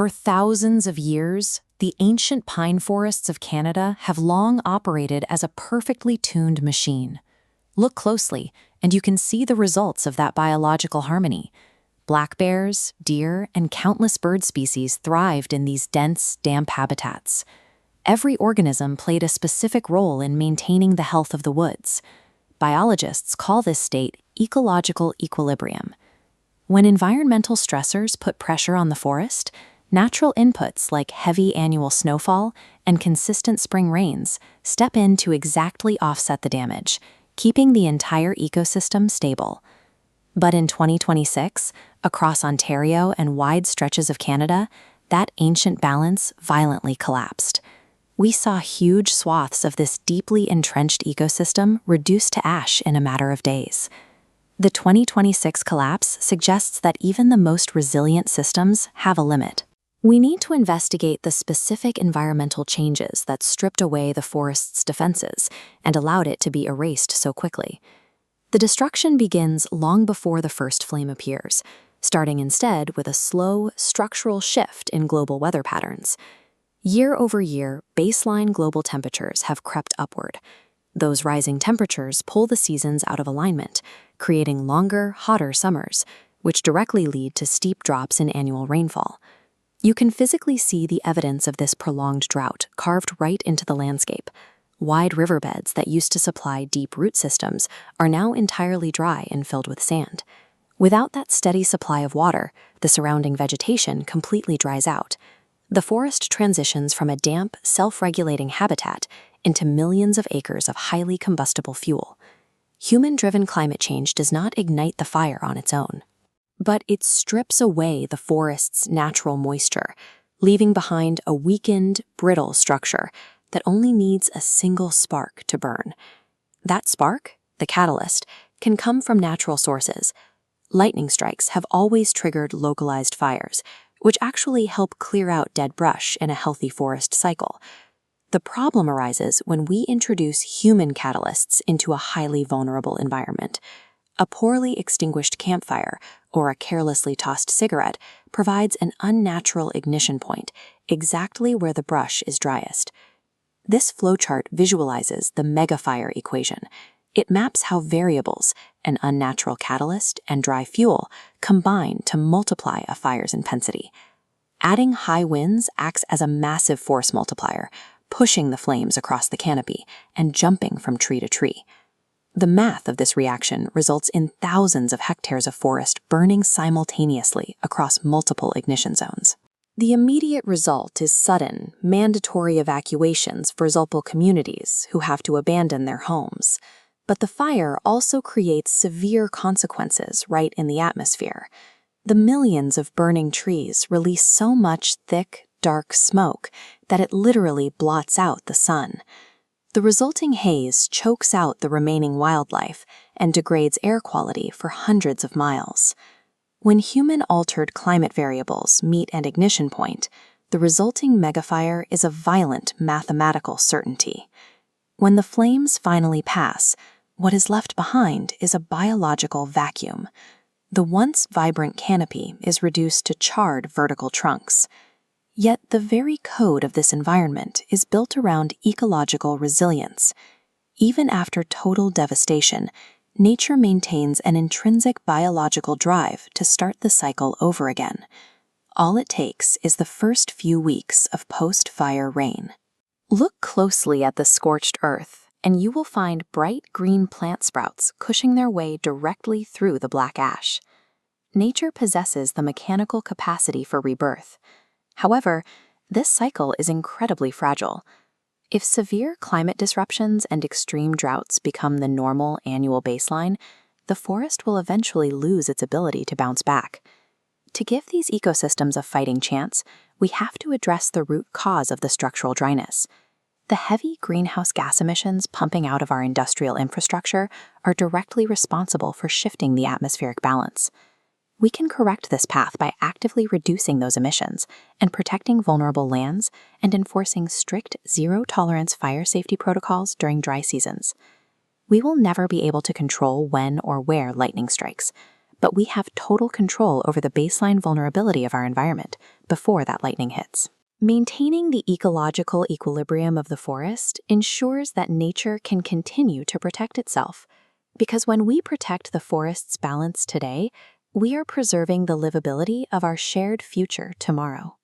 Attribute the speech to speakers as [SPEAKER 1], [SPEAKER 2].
[SPEAKER 1] For thousands of years, the ancient pine forests of Canada have long operated as a perfectly tuned machine. Look closely, and you can see the results of that biological harmony. Black bears, deer, and countless bird species thrived in these dense, damp habitats. Every organism played a specific role in maintaining the health of the woods. Biologists call this state ecological equilibrium. When environmental stressors put pressure on the forest, natural inputs like heavy annual snowfall and consistent spring rains step in to exactly offset the damage, keeping the entire ecosystem stable. But in 2026, across Ontario and wide stretches of Canada, that ancient balance violently collapsed. We saw huge swaths of this deeply entrenched ecosystem reduced to ash in a matter of days. The 2026 collapse suggests that even the most resilient systems have a limit. We need to investigate the specific environmental changes that stripped away the forest's defenses and allowed it to be erased so quickly. The destruction begins long before the first flame appears, starting instead with a slow, structural shift in global weather patterns. Year over year, baseline global temperatures have crept upward. Those rising temperatures pull the seasons out of alignment, creating longer, hotter summers, which directly lead to steep drops in annual rainfall. You can physically see the evidence of this prolonged drought carved right into the landscape. Wide riverbeds that used to supply deep root systems are now entirely dry and filled with sand. Without that steady supply of water, the surrounding vegetation completely dries out. The forest transitions from a damp, self-regulating habitat into millions of acres of highly combustible fuel. Human-driven climate change does not ignite the fire on its own, but it strips away the forest's natural moisture, leaving behind a weakened, brittle structure that only needs a single spark to burn. That spark, the catalyst, can come from natural sources. Lightning strikes have always triggered localized fires, which actually help clear out dead brush in a healthy forest cycle. The problem arises when we introduce human catalysts into a highly vulnerable environment. A poorly extinguished campfire or a carelessly tossed cigarette provides an unnatural ignition point, exactly where the brush is driest. This flowchart visualizes the megafire equation. It maps how variables, an unnatural catalyst and dry fuel, combine to multiply a fire's intensity. Adding high winds acts as a massive force multiplier, pushing the flames across the canopy and jumping from tree to tree. The math of this reaction results in thousands of hectares of forest burning simultaneously across multiple ignition zones. The immediate result is sudden, mandatory evacuations for Zulpal communities who have to abandon their homes. But the fire also creates severe consequences right in the atmosphere. The millions of burning trees release so much thick, dark smoke that it literally blots out the sun. The resulting haze chokes out the remaining wildlife and degrades air quality for hundreds of miles. When human-altered climate variables meet an ignition point, the resulting megafire is a violent mathematical certainty. When the flames finally pass, what is left behind is a biological vacuum. The once vibrant canopy is reduced to charred vertical trunks. Yet the very code of this environment is built around ecological resilience. Even after total devastation, nature maintains an intrinsic biological drive to start the cycle over again. All it takes is the first few weeks of post-fire rain. Look closely at the scorched earth, and you will find bright green plant sprouts pushing their way directly through the black ash. Nature possesses the mechanical capacity for rebirth. However, this cycle is incredibly fragile. If severe climate disruptions and extreme droughts become the normal annual baseline, the forest will eventually lose its ability to bounce back. To give these ecosystems a fighting chance, we have to address the root cause of the structural dryness. The heavy greenhouse gas emissions pumping out of our industrial infrastructure are directly responsible for shifting the atmospheric balance. We can correct this path by actively reducing those emissions and protecting vulnerable lands and enforcing strict zero-tolerance fire safety protocols during dry seasons. We will never be able to control when or where lightning strikes, but we have total control over the baseline vulnerability of our environment before that lightning hits. Maintaining the ecological equilibrium of the forest ensures that nature can continue to protect itself, because when we protect the forest's balance today, we are preserving the livability of our shared future tomorrow.